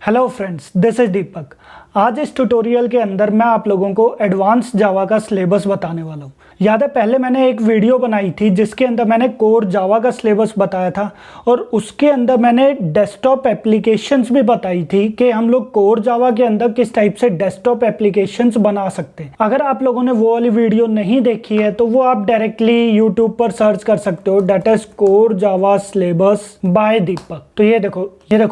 Hello friends, this is दीपक। आज इस tutorial के अंदर मैं आप लोगों को एडवांस जावा का सिलेबस बताने वाला हूँ। याद है पहले मैंने एक वीडियो बनाई थी जिसके अंदर मैंने कोर जावा का सिलेबस बताया था और उसके अंदर मैंने डेस्कटॉप एप्लीकेशंस भी बताई थी कि हम लोग कोर जावा के अंदर किस टाइप से डेस्कटॉप एप्लीकेशंस बना सकते हैं। अगर आप लोगों ने वो वाली वीडियो नहीं देखी है तो वो आप डायरेक्टली यूट्यूब पर सर्च कर सकते हो, that is core Java syllabus by Deepak. तो ये देखो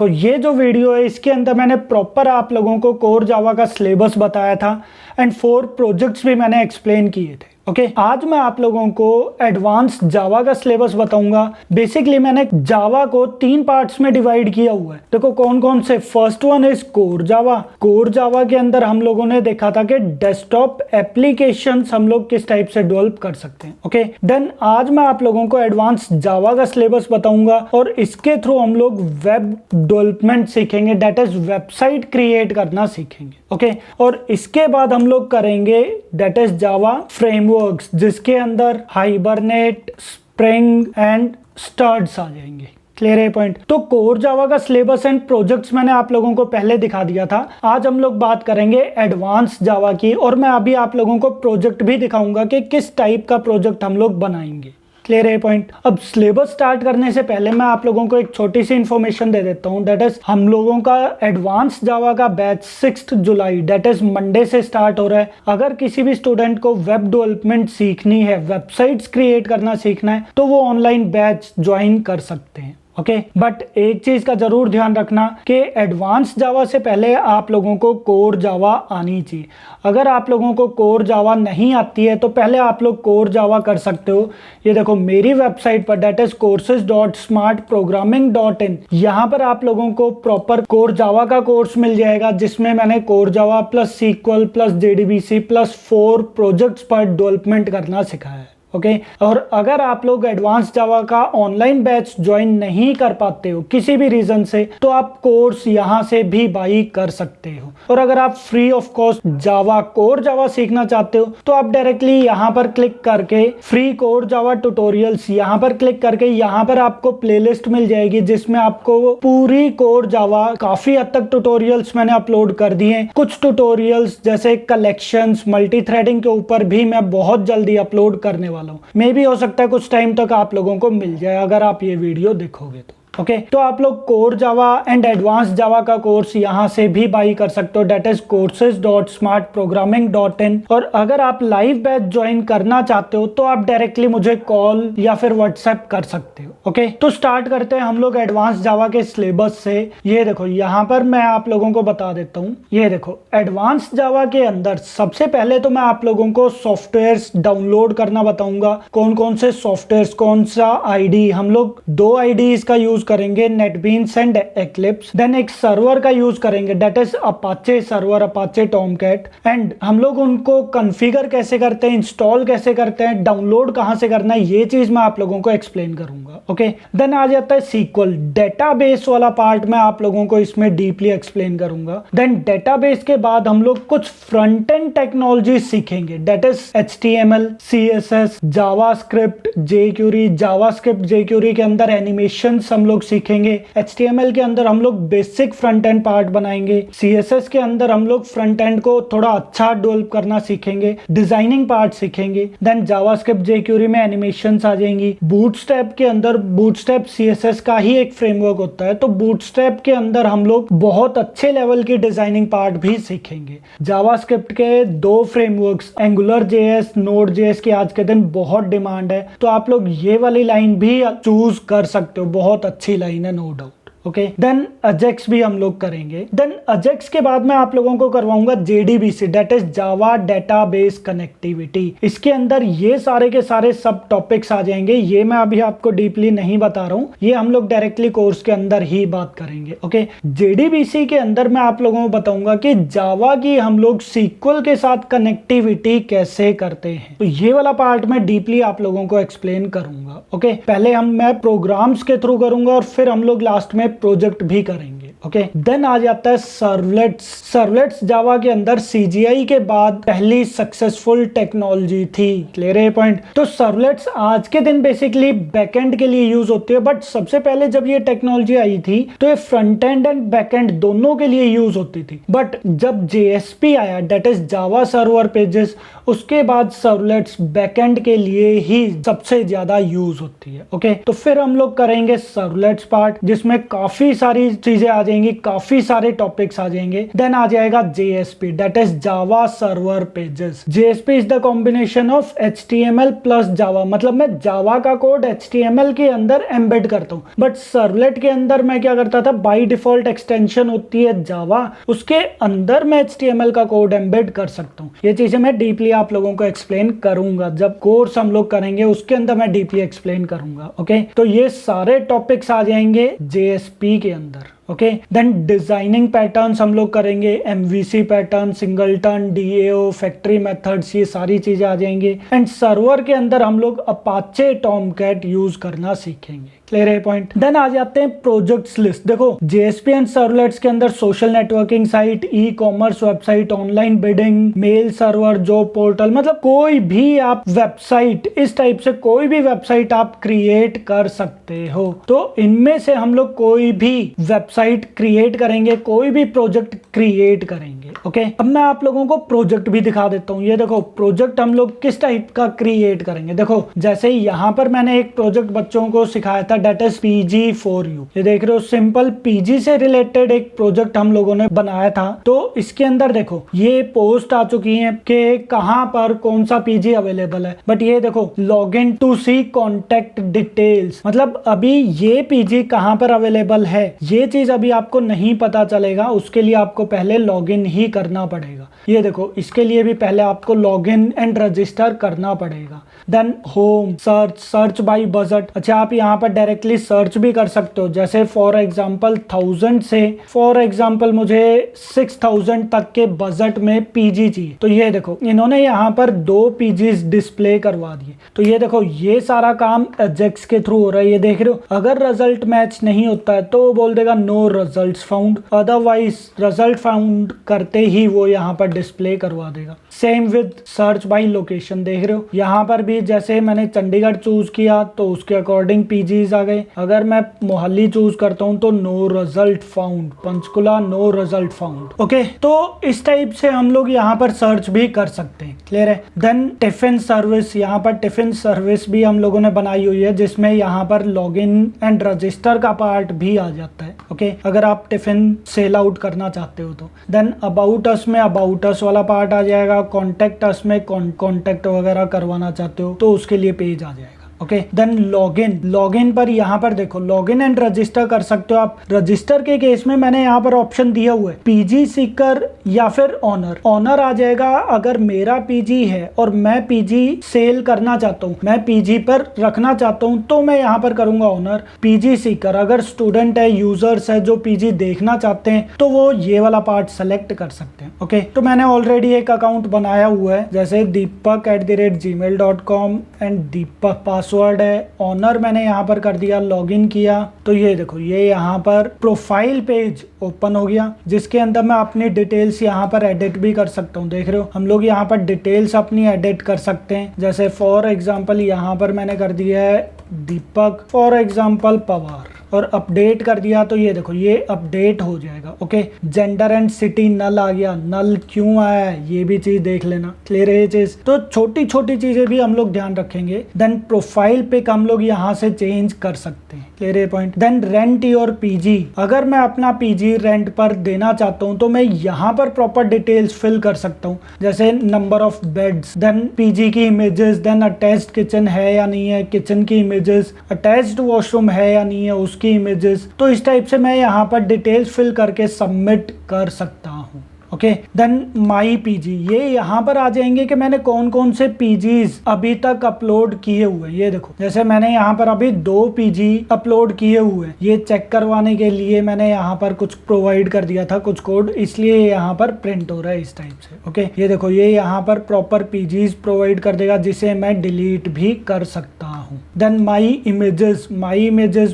ये जो वीडियो है इसके अंदर मैंने प्रॉपर आप लोगों को कोर जावा का सिलेबस बताया था एंड 4 प्रोजेक्ट्स भी मैंने एक्सप्लेन किए थे। ओके, आज मैं आप लोगों को एडवांस जावा का सिलेबस बताऊंगा। बेसिकली मैंने जावा को 3 पार्ट्स में डिवाइड किया हुआ है। देखो कौन कौन से। First one is core Java. Core Java के अंदर हम लोगों ने देखा था कि डेस्कटॉप एप्लीकेशंस हम लोग किस टाइप से डेवलप कर सकते हैं। ओके, देन आज मैं आप लोगों को एडवांस जावा का सिलेबस बताऊंगा और इसके थ्रू हम लोग वेब डेवलपमेंट सीखेंगे, डेट इज वेबसाइट क्रिएट करना सीखेंगे। ओके, और इसके बाद हम लोग करेंगे डेट इज जावा फ्रेमवर्क्स, जिसके अंदर हाइबरनेट, स्प्रिंग एंड स्टड्स आ जाएंगे। क्लियर है पॉइंट। तो कोर जावा का सिलेबस एंड प्रोजेक्ट्स मैंने आप लोगों को पहले दिखा दिया था। आज हम लोग बात करेंगे एडवांस जावा की और मैं अभी आप लोगों को प्रोजेक्ट भी दिखाऊंगा कि किस टाइप का प्रोजेक्ट हम लोग बनाएंगे। क्लियर है पॉइंट। अब सिलेबस स्टार्ट करने से पहले मैं आप लोगों को एक छोटी सी इंफॉर्मेशन दे देता हूं, डेट इज हम लोगों का एडवांस जावा का बैच 6 जुलाई डेट इज मंडे से स्टार्ट हो रहा है। अगर किसी भी स्टूडेंट को वेब डेवलपमेंट सीखनी है, वेबसाइट्स क्रिएट करना सीखना है, तो वो ऑनलाइन बैच ज्वाइन कर सकते हैं। ओके, बट एक चीज का जरूर ध्यान रखना कि एडवांस जावा से पहले आप लोगों को कोर जावा आनी चाहिए। अगर आप लोगों को कोर जावा नहीं आती है तो पहले आप लोग कोर जावा कर सकते हो। ये देखो मेरी वेबसाइट पर डेट इज courses.smartprogramming.in, यहाँ पर आप लोगों को प्रॉपर कोर जावा का कोर्स मिल जाएगा जिसमें मैंने core Java plus sequel plus JDBC plus 4 projects पर डेवलपमेंट करना सिखाया है। ओके, और अगर आप लोग एडवांस जावा का ऑनलाइन बैच ज्वाइन नहीं कर पाते हो किसी भी रीजन से, तो आप कोर्स यहां से भी बाई कर सकते हो। और अगर आप free of cost Java core Java सीखना चाहते हो तो आप डायरेक्टली यहां पर क्लिक करके फ्री कोर जावा ट्यूटोरियल्स यहां पर क्लिक करके यहां पर आपको प्लेलिस्ट मिल जाएगी जिसमें आपको पूरी कोर जावा काफी हद तक ट्यूटोरियल्स मैंने अपलोड कर दिए हैं। कुछ ट्यूटोरियल्स जैसे कलेक्शंस, मल्टी थ्रेडिंग के ऊपर भी मैं बहुत जल्दी अपलोड करने वाला हूं। मे भी हो सकता है कुछ टाइम तक आप लोगों को मिल जाए अगर आप ये वीडियो देखोगे तो। ओके, तो आप लोग core Java and advance Java का कोर्स यहां से भी बाई कर सकते हो, डेट इज courses.smartprogramming.in। और अगर आप लाइव बैच ज्वाइन करना चाहते हो तो आप डायरेक्टली मुझे कॉल या फिर व्हाट्सएप कर सकते हो। ओके, तो स्टार्ट करते हैं हम लोग एडवांस जावा के सिलेबस से। ये देखो यहाँ पर मैं आप लोगों को बता देता हूँ। ये देखो एडवांस जावा के अंदर सबसे पहले तो मैं आप लोगों को सॉफ्टवेयर डाउनलोड करना बताऊंगा। कौन कौन से सॉफ्टवेयर, कौन सा आईडी। हम लोग 2 आईडीज का यूज करेंगे, नेटबीन्स एंड एक्लिप्स। देन एक सर्वर का यूज करेंगे, that is Apache server, Apache Tomcat. And हम लोग उनको कॉन्फ़िगर कैसे करते हैं, इंस्टॉल कैसे करते हैं, डाउनलोड कहां से करना है, ये चीज मैं आप लोगों को एक्सप्लेन करूंगा। ओके, देन आ जाता है सीक्वल, डेटाबेस वाला पार्ट मैं आप लोगों को इसमें डीपली एक्सप्लेन करूंगा। देन डेटाबेस के बाद हम लोग कुछ फ्रंट एंड टेक्नोलॉजी सीखेंगे, that is HTML, CSS, JavaScript, jQuery, JavaScript jQuery के अंदर एनिमेशन हम लोग सीखेंगे। HTML के अंदर हम लोग बेसिक फ्रंट एंड पार्ट बनाएंगे। CSS के अंदर हम लोग फ्रंट एंड को थोड़ा अच्छा डेवलप करना सीखेंगे, डिजाइनिंग पार्ट सीखेंगे। देन जावास्क्रिप्ट jQuery में एनिमेशंस आ जाएंगी। बूटस्ट्रैप के अंदर, बूटस्ट्रैप CSS का ही एक फ्रेमवर्क होता है, तो बूटस्ट्रैप के अंदर हम लोग बहुत अच्छे लेवल की डिजाइनिंग पार्ट भी सीखेंगे। जावास्क्रिप्ट के 2 फ्रेमवर्क्स, एंगुलर.js, नोड.js की आज के दिन बहुत डिमांड है, तो आप लोग ये वाली लाइन भी चूज कर सकते हो, बहुत अच्छी लाइन है, no doubt. Okay, then AJAX भी हम लोग करेंगे। देन अजेक्स के बाद मैं आप लोगों को करवाऊंगा JDBC, that is Java database connectivity. इसके अंदर ये सारे के सारे सब टॉपिक्स आ जाएंगे। ये मैं अभी आपको डीपली नहीं बता रहा हूं, ये हम लोग डायरेक्टली कोर्स के अंदर ही बात करेंगे। ओके, जेडीबीसी के अंदर मैं आप लोगों को बताऊंगा कि जावा की हम लोग सीक्वल के साथ कनेक्टिविटी कैसे करते हैं, तो ये वाला पार्ट मैं डीपली आप लोगों को एक्सप्लेन करूंगा। ओके, पहले मैं प्रोग्राम्स के थ्रू करूंगा और फिर हम लोग लास्ट में प्रोजेक्ट भी करेंगे। ओके, देन आ जाता है सर्वलेट्स। सर्वलेट्स जावा के अंदर CGI के बाद पहली सक्सेसफुल टेक्नोलॉजी थी। क्लियर है पॉइंट। तो सर्वलेट्स आज के दिन बेसिकली बैकएंड के लिए यूज होती है, बट सबसे पहले जब ये टेक्नोलॉजी आई थी तो ये फ्रंट एंड एंड बैकएंड दोनों के लिए यूज होती थी। बट जब JSP आया, that is Java server pages, उसके बाद सर्वलेट्स बैकएंड के लिए ही सबसे ज्यादा यूज होती है। ओके, तो फिर हम लोग करेंगे सर्वलेट्स पार्ट, जिसमें काफी सारी चीजें आ जाएंगी, काफी सारे टॉपिक्स आ जाएंगे। देन आ जाएगा JSP, that is Java server pages. JSP is the combination of HTML plus Java, मतलब मैं जावा का कोड HTML के अंदर एम्बेड करता हूँ, बट सर्वलेट के अंदर मैं क्या करता था, बाय डिफॉल्ट एक्सटेंशन होती है जावा, उसके अंदर मैं HTML का कोड एम्बेड कर सकता हूँ। ये चीजें मैं डीपली आप लोगों को एक्सप्लेन करूंगा, जब कोर्स हम लोग करेंगे उसके अंदर मैं डीपली एक्सप्लेन करूंगा। ओके, तो ये सारे टॉपिक्स आ जाएंगे JSP के अंदर। ओके, देन डिजाइनिंग पैटर्न्स हम लोग करेंगे, MVC pattern, singleton, DAO, factory methods, ये सारी चीजें आ जाएंगी। एंड सर्वर के अंदर हम लोग अपाचे टॉमकैट यूज करना सीखेंगे। क्लियर है पॉइंट। देन आ जाते हैं प्रोजेक्ट्स लिस्ट। देखो JSP एंड सर्वलेट्स के अंदर social networking site, e-commerce website, online bidding, mail server, job portal, मतलब कोई भी आप वेबसाइट, इस टाइप से कोई भी वेबसाइट आप क्रिएट कर सकते हो। तो इनमें से हम लोग कोई भी वेबसाइट क्रिएट करेंगे, कोई भी प्रोजेक्ट क्रिएट करेंगे। ओके, अब मैं आप लोगों को प्रोजेक्ट भी दिखा देता हूँ। ये देखो प्रोजेक्ट हम लोग किस टाइप का क्रिएट करेंगे। देखो जैसे यहाँ पर मैंने एक प्रोजेक्ट बच्चों को सिखाया था, दैट इज PG4U। ये देख रहे हो, सिंपल PG से रिलेटेड एक प्रोजेक्ट हम लोगों ने बनाया था। तो इसके अंदर देखो ये पोस्ट आ चुकी है कि कहां पर कौन सा PG अवेलेबल है, बट ये देखो log in to see contact details, मतलब अभी ये PG कहां पर अवेलेबल है ये चीज अभी आपको नहीं पता चलेगा, उसके लिए आपको पहले लॉग इन ही करना पड़ेगा। ये देखो इसके लिए भी पहले आपको लॉग इन एंड रजिस्टर करना पड़ेगा। Then home, search by budget. अच्छा, आप यहाँ पर डायरेक्टली सर्च भी कर सकते हो, जैसे फॉर एग्जांपल 1000 से फॉर एग्जांपल मुझे 6000 तक के बजट में PG चाहिए। तो ये देखो इन्होंने यहाँ पर 2 PGs डिस्प्ले करवा दिए। तो ये देखो ये सारा काम एजेक्स के थ्रू हो रहा है। ये देख रहे हो, अगर रिजल्ट मैच नहीं होता है तो बोल देगा no results found, otherwise result found करते ही वो यहाँ पर डिस्प्ले करवा देगा। Same with search by location, देख रहे हो यहाँ पर भी जैसे मैंने चंडीगढ़ चूज किया तो उसके अकॉर्डिंग PGs आ गए। अगर मैं मोहाली चूज करता हूँ तो no result found, Panchkula no result found. Okay, तो इस टाइप से हम लोग यहाँ पर सर्च भी कर सकते हैं। क्लियर है। देन टिफिन सर्विस, यहाँ पर टिफिन सर्विस भी हम लोगों ने बनाई हुई है, जिसमें यहाँ पर लॉग इन एंड रजिस्टर का पार्ट भी आ जाता है। ओके, अगर आप टिफिन सेल आउट करना चाहते हो तो। देन अबाउट अस में अबाउट अस वाला पार्ट आ जाएगा, कॉन्टेक्ट अस में कॉन्टेक्ट वगैरह करवाना चाहते हो तो उसके लिए पेज आ जाएगा। ओके, देन लॉगिन पर यहाँ पर देखो लॉगिन एंड रजिस्टर कर सकते हो आप। रजिस्टर के केस में मैंने यहाँ पर ऑप्शन दिया हुआ है PG सीकर या फिर ऑनर आ जाएगा। अगर मेरा PG है और मैं PG सेल करना चाहता हूँ, मैं PG पर रखना चाहता हूँ, तो मैं यहाँ पर करूंगा ऑनर। PG सीकर अगर स्टूडेंट है, यूजर्स है जो PG देखना चाहते हैं, तो वो ये वाला पार्ट सेलेक्ट कर सकते हैं। ओके, तो मैंने ऑलरेडी एक अकाउंट बनाया हुआ है, जैसे deepak@gmail.com एंड दीपक पासवर्ड है। ऑनर मैंने यहाँ पर कर दिया, लॉगिन किया, तो ये देखो ये यहाँ पर प्रोफाइल पेज ओपन हो गया, जिसके अंदर मैं अपनी डिटेल्स यहाँ पर एडिट भी कर सकता हूँ। देख रहे हो, हम लोग यहाँ पर डिटेल्स अपनी एडिट कर सकते हैं। जैसे फॉर एग्जांपल यहाँ पर मैंने कर दिया है दीपक फॉर एग्जांपल पवार और अपडेट कर दिया, तो ये देखो ये अपडेट हो जाएगा। ओके, जेंडर एंड सिटी नल आ गया। नल क्यों आया है ये भी चीज देख लेना। क्लियर है ये चीज। तो छोटी छोटी चीजें भी हम लोग ध्यान रखेंगे। देन प्रोफाइल पिक हम लोग यहाँ से चेंज कर सकते हैं। क्लियर है point. Then rent your PG, अगर मैं अपना PG रेंट पर देना चाहता हूँ तो मैं यहाँ पर प्रॉपर डिटेल्स फिल कर सकता हूँ, जैसे number of beds, then PG की इमेजेस, देन अटैच्ड किचन है या नहीं है, किचन की इमेजेस, अटैच्ड वॉशरूम है या नहीं है उसकी इमेजेस। तो इस टाइप से मैं यहाँ पर डिटेल्स फिल करके सबमिट कर सकता हूँ। ओके, देन माई PG, ये यहाँ पर आ जाएंगे कि मैंने कौन कौन से PGs अभी तक अपलोड किए हुए। ये देखो जैसे मैंने यहाँ पर अभी 2 PG अपलोड किए हुए, ये चेक करवाने के लिए मैंने यहाँ पर कुछ प्रोवाइड कर दिया था, कुछ कोड, इसलिए यहाँ पर प्रिंट हो रहा है इस टाइप से। ओके, ये देखो ये यहाँ पर प्रॉपर PGs प्रोवाइड कर देगा, जिसे मैं डिलीट भी कर सकता हूँ। हूँ। देन माई इमेजेस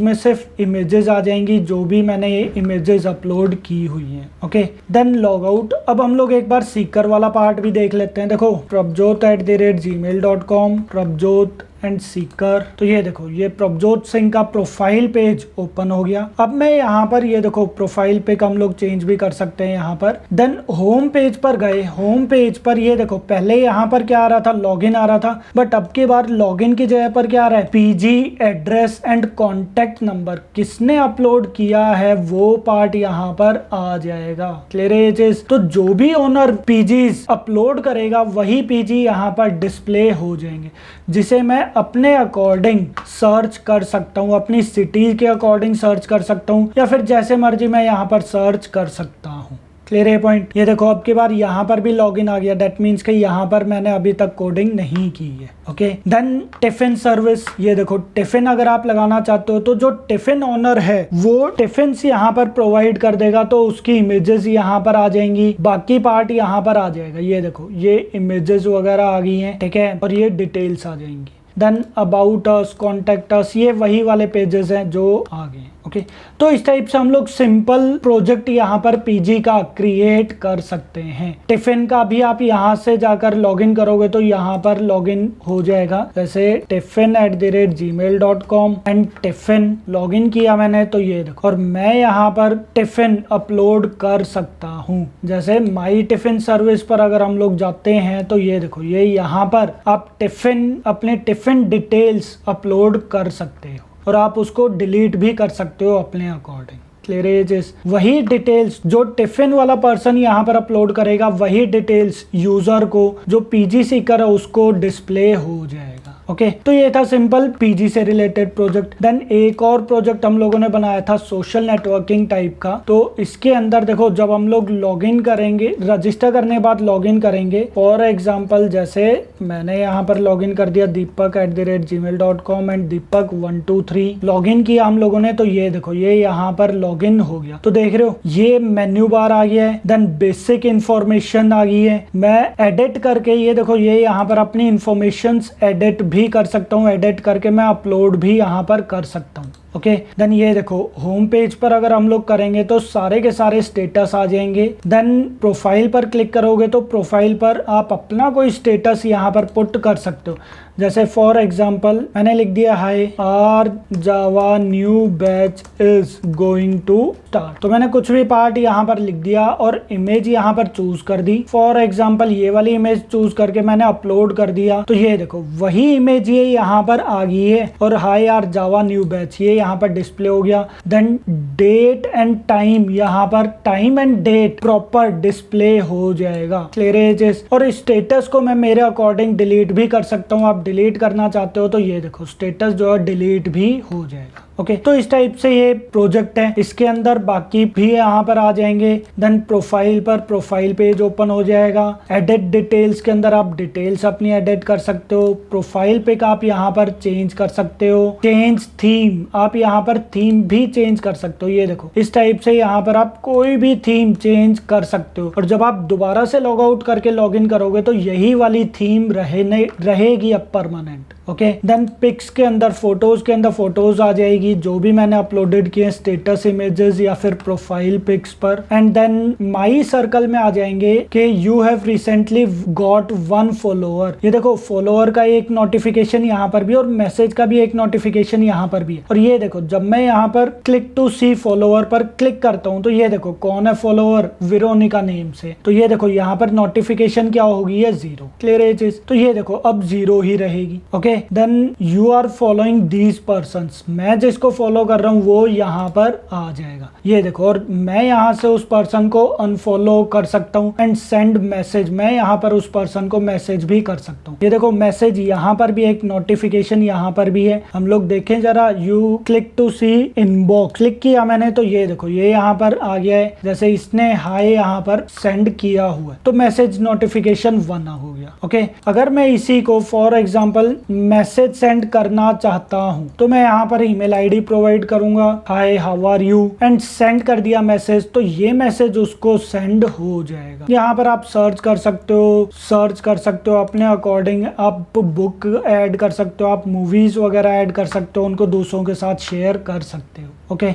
में सिर्फ इमेजेस आ जाएंगी जो भी मैंने ये इमेजेस अपलोड की हुई हैं। Okay, then log out. अब हम लोग एक बार सीकर वाला पार्ट भी देख लेते हैं। देखो prabjot@gmail.com, प्रभजोत एंड सीकर। तो ये देखो, ये प्रभजोत सिंह का प्रोफाइल पेज ओपन हो गया। अब मैं यहाँ पर ये देखो प्रोफाइल पिक हम लोग चेंज भी कर सकते हैं यहाँ पर। देन होम पेज पर गए, होम पेज पर ये देखो पहले यहाँ पर क्या आ रहा था, लॉगिन आ रहा था, बट अब की बार लॉगिन की जगह पर क्या आ रहा है, PG address and contact number. किसने अपलोड किया है वो पार्ट यहाँ पर आ जाएगा। क्लियर एजेस, तो जो भी ओनर पीजीज अपलोड करेगा वही पीजी यहाँ पर डिस्प्ले हो जाएंगे, जिसे मैं अपने अकॉर्डिंग सर्च कर सकता हूँ, अपनी सिटी के अकॉर्डिंग सर्च कर सकता हूँ, या फिर जैसे मर्जी मैं यहाँ पर सर्च कर सकता हूँ। क्लियर है पॉइंट। ये देखो अब की बार यहाँ पर भी लॉगिन आ गया, दैट मीन्स कि यहाँ पर मैंने अभी तक कोडिंग नहीं की है। Okay, then tiffin service. ये देखो टिफिन अगर आप लगाना चाहते हो तो जो टिफिन ओनर है वो टिफिन यहाँ पर प्रोवाइड कर देगा, तो उसकी इमेजेस यहाँ पर आ जाएंगी, बाकी पार्ट यहाँ पर आ जाएगा। ये देखो ये इमेजेस वगैरह आ गई हैं, ठीक है, और ये डिटेल्स आ जाएंगी। Then about us, contact us, ये वही वाले पेजेस हैं जो आ गए। ओके, तो इस टाइप से हम लोग सिंपल प्रोजेक्ट यहाँ पर पीजी का क्रिएट कर सकते हैं। टिफिन का भी आप यहाँ से जाकर लॉगिन करोगे तो यहाँ पर लॉगिन हो जाएगा, जैसे tiffin@gmail.com एंड टिफिन लॉगिन किया मैंने, तो ये देखो, और मैं यहाँ पर टिफिन अपलोड कर सकता हूँ। जैसे माई टिफिन सर्विस पर अगर हम लोग जाते हैं तो ये देखो, ये यहाँ पर आप टिफिन, अपने टिफिन डिटेल्स अपलोड कर सकते हो, और आप उसको डिलीट भी कर सकते हो अपने अकॉर्डिंग। क्लियर एजेस, वही डिटेल्स जो टिफिन वाला पर्सन यहाँ पर अपलोड करेगा, वही डिटेल्स यूजर को, जो पीजी सीकर है, उसको डिस्प्ले हो जाएगा। ओके, तो ये था सिंपल पीजी से रिलेटेड प्रोजेक्ट। देन एक और प्रोजेक्ट हम लोगों ने बनाया था सोशल नेटवर्किंग टाइप का। तो इसके अंदर देखो, जब हम लोग लॉगिन करेंगे, रजिस्टर करने के बाद लॉगिन करेंगे, फॉर एग्जांपल जैसे मैंने यहाँ पर लॉगिन कर दिया deepak@gmail.com एंड deepak123 लॉगिन किया हम लोगों ने, तो ये देखो ये यहाँ पर लॉगिन हो गया। तो देख रहे हो ये मेन्यू बार आ गया है, देन बेसिक इंफॉर्मेशन आ गई है। मैं एडिट करके ये देखो, ये यहाँ पर अपनी इंफॉर्मेशन एडिट भी कर सकता हूँ, एडिट करके मैं अपलोड भी यहाँ पर कर सकता हूँ। ओके, देन ये देखो होम पेज पर अगर हम लोग करेंगे तो सारे के सारे स्टेटस आ जाएंगे। देन प्रोफाइल पर क्लिक करोगे तो प्रोफाइल पर आप अपना कोई स्टेटस यहाँ पर पुट कर सकते हो। जैसे फॉर एग्जांपल मैंने लिख दिया hi our Java new batch is going to start, तो मैंने कुछ भी पार्ट यहाँ पर लिख दिया और इमेज यहाँ पर चूज कर दी। फॉर एग्जांपल ये वाली इमेज चूज करके मैंने अपलोड कर दिया, तो ये देखो वही इमेज ये यहाँ पर आ गई है, और हाय आर जावा न्यू बैच ये यहाँ पर डिस्प्ले हो गया। देन डेट एंड टाइम, यहाँ पर time and date proper display हो जाएगा। क्लियर एजेस, और स्टेटस को मैं मेरे अकॉर्डिंग डिलीट भी कर सकता हूँ। आप डिलीट करना चाहते हो तो ये देखो स्टेटस जो है डिलीट भी हो जाएगा। ओके, तो इस टाइप से ये प्रोजेक्ट है। इसके अंदर बाकी भी यहाँ पर आ जाएंगे। देन प्रोफाइल पर प्रोफाइल पेज ओपन हो जाएगा। एडिट डिटेल्स के अंदर आप डिटेल्स अपनी एडिट कर सकते हो। प्रोफाइल पिक आप यहाँ पर चेंज कर सकते हो। चेंज थीम, आप यहाँ पर थीम भी चेंज कर सकते हो। ये देखो इस टाइप से यहाँ पर आप कोई भी थीम चेंज कर सकते हो, और जब आप दोबारा से लॉग आउट करके लॉग इन करोगे तो यही वाली थीम रहेगी अब परमानेंट। ओके, देन पिक्स के अंदर, फोटोज के अंदर फोटोज आ जाएगी जो भी मैंने अपलोडेड किए स्टेटस इमेजेस या फिर प्रोफाइल पिक्स पर। एंड देन माई सर्कल में आ जाएंगे कि you have recently got 1 follower. ये देखो फॉलोअर का एक नोटिफिकेशन यहाँ पर भी और मैसेज का भी एक नोटिफिकेशन यहाँ पर भी है। और ये देखो जब मैं यहाँ पर क्लिक टू सी फॉलोअर पर क्लिक करता हूँ तो ये देखो कौन है फॉलोअर, वेरोनिका नेम से। तो ये देखो यहाँ पर नोटिफिकेशन क्या होगी, है 0। क्लियर एजेस, तो ये देखो अब 0 ही रहेगी। Okay, then you are following these persons, मैं जिसको फॉलो कर रहा हूँ वो यहाँ पर आ जाएगा। ये देखो, और मैं यहाँ से उस पर्सन को अनफॉलो कर सकता हूँ। एंड सेंड मैसेज, मैं यहाँ पर उस पर्सन को मैसेज भी कर सकता हूँ। ये देखो मैसेज यहाँ पर भी, एक नोटिफिकेशन यहाँ पर भी है। हम लोग देखें जरा, you click to see inbox, click किया मैंने तो ये देखो ये यहाँ पर आ गया है। जैसे इसने हाय यहाँ पर सेंड किया हुआ है तो मैसेज नोटिफिकेशन 1 हो गया। ओके, अगर मैं इसी को फॉर एग्जाम्पल मैसेज सेंड करना चाहता हूँ, तो मैं यहाँ पर ईमेल आईडी प्रोवाइड करूंगा, hi how are you, and send कर दिया मैसेज, तो ये मैसेज उसको सेंड हो जाएगा। यहाँ पर आप सर्च कर सकते हो अपने अकॉर्डिंग, आप बुक ऐड कर सकते हो, आप मूवीज वगैरह ऐड कर सकते हो, उनको दूसरों के साथ शेयर कर सकते हो। ओके,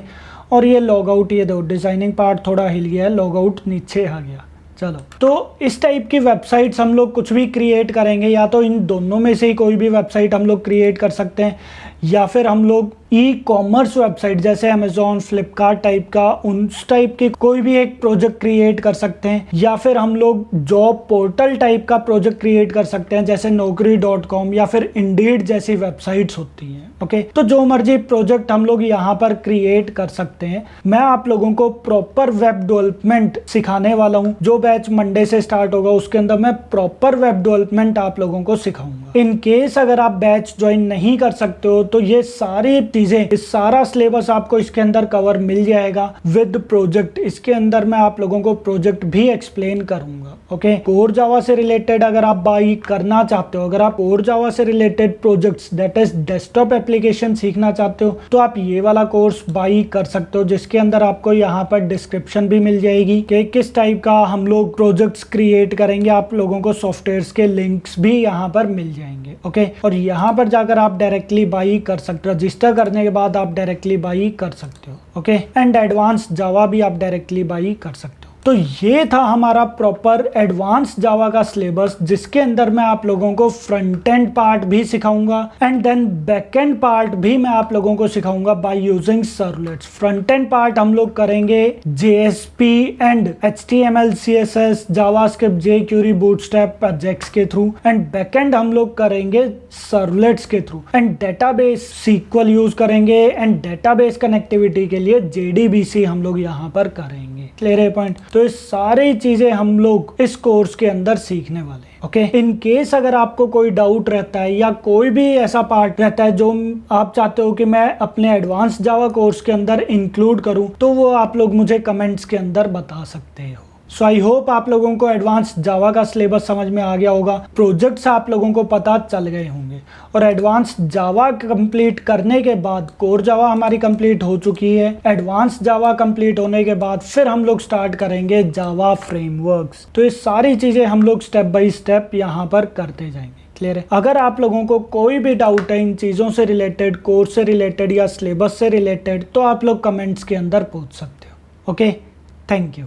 और ये लॉग आउट, ये दो डिजाइनिंग पार्ट थोड़ा हिल गया है, लॉग आउट नीचे आ गया। चलो, तो इस टाइप की वेबसाइट्स हम लोग कुछ भी क्रिएट करेंगे, या तो इन दोनों में से ही कोई भी वेबसाइट हम लोग क्रिएट कर सकते हैं, या फिर हम लोग ई कॉमर्स वेबसाइट जैसे अमेजोन, फ्लिपकार्ट टाइप का, उस टाइप की कोई भी एक प्रोजेक्ट क्रिएट कर सकते हैं, या फिर हम लोग जॉब पोर्टल टाइप का प्रोजेक्ट क्रिएट कर सकते हैं जैसे naukri.com या फिर इंडीड जैसी वेबसाइट्स होती हैं। ओके, तो जो मर्जी प्रोजेक्ट हम लोग यहाँ पर क्रिएट कर सकते हैं। मैं आप लोगों को प्रॉपर वेब डेवलपमेंट सिखाने वाला हूँ। जो बैच मंडे से स्टार्ट होगा उसके अंदर मैं प्रॉपर वेब डेवलपमेंट आप लोगों को सिखाऊंगा। इन केस अगर आप बैच ज्वाइन नहीं कर सकते हो तो ये सारी चीजें, इस सारा सिलेबस आपको इसके अंदर कवर मिल जाएगा विद प्रोजेक्ट। इसके अंदर मैं आप लोगों को प्रोजेक्ट भी एक्सप्लेन करूंगा। ओके, कोर जावा से रिलेटेड अगर आप बाई करना चाहते हो, अगर आप कोर जावा से related projects that is desktop application सीखना चाहते हो, तो आप ये वाला कोर्स बाई कर सकते हो, जिसके अंदर आपको यहाँ पर डिस्क्रिप्शन भी मिल जाएगी कि किस टाइप का हम लोग प्रोजेक्ट्स क्रिएट करेंगे। आप लोगों को सॉफ्टवेयर्स के लिंक्स भी यहाँ पर मिल जाएंगे। ओके, और यहाँ पर जाकर आप डायरेक्टली बाई कर सकते हो, रजिस्टर करने के बाद आप डायरेक्टली बाई कर सकते हो। ओके, एंड एडवांस जावा भी आप डायरेक्टली बाई कर सकते हो। तो ये था हमारा प्रॉपर एडवांस जावा का सिलेबस, जिसके अंदर मैं आप लोगों को फ्रंट एंड पार्ट भी सिखाऊंगा and then back end part भी मैं आप लोगों को सिखाऊंगा by using servlets. Front end part हम लोग करेंगे JSP and HTML, CSS, JavaScript, jQuery, Bootstrap, AJAX के थ्रू, एंड बैक एंड हम लोग करेंगे सर्वलेट्स के through, and database SQL use करेंगे, एंड डेटाबेस कनेक्टिविटी के लिए JDBC हम लोग यहाँ पर करेंगे। क्लियर है पॉइंट? तो ये सारी चीजें हम लोग इस कोर्स के अंदर सीखने वाले हैं। ओके, इन केस अगर आपको कोई डाउट रहता है या कोई भी ऐसा पार्ट रहता है जो आप चाहते हो कि मैं अपने एडवांस जावा कोर्स के अंदर इंक्लूड करूं, तो वो आप लोग मुझे कमेंट्स के अंदर बता सकते हो। सो आई होप आप लोगों को एडवांस जावा का सिलेबस समझ में आ गया होगा, प्रोजेक्ट्स आप लोगों को पता चल गए होंगे, और एडवांस जावा कंप्लीट करने के बाद कोर जावा हमारी कंप्लीट हो चुकी है। एडवांस जावा कंप्लीट होने के बाद फिर हम लोग स्टार्ट करेंगे जावा फ्रेमवर्क्स। तो ये सारी चीजें हम लोग स्टेप बाय स्टेप यहाँ पर करते जाएंगे। क्लियर है? अगर आप लोगों को कोई भी डाउट है इन चीजों से रिलेटेड, कोर्स से रिलेटेड या सिलेबस से रिलेटेड, तो आप लोग कमेंट्स के अंदर पूछ सकते हो। Okay, thank you.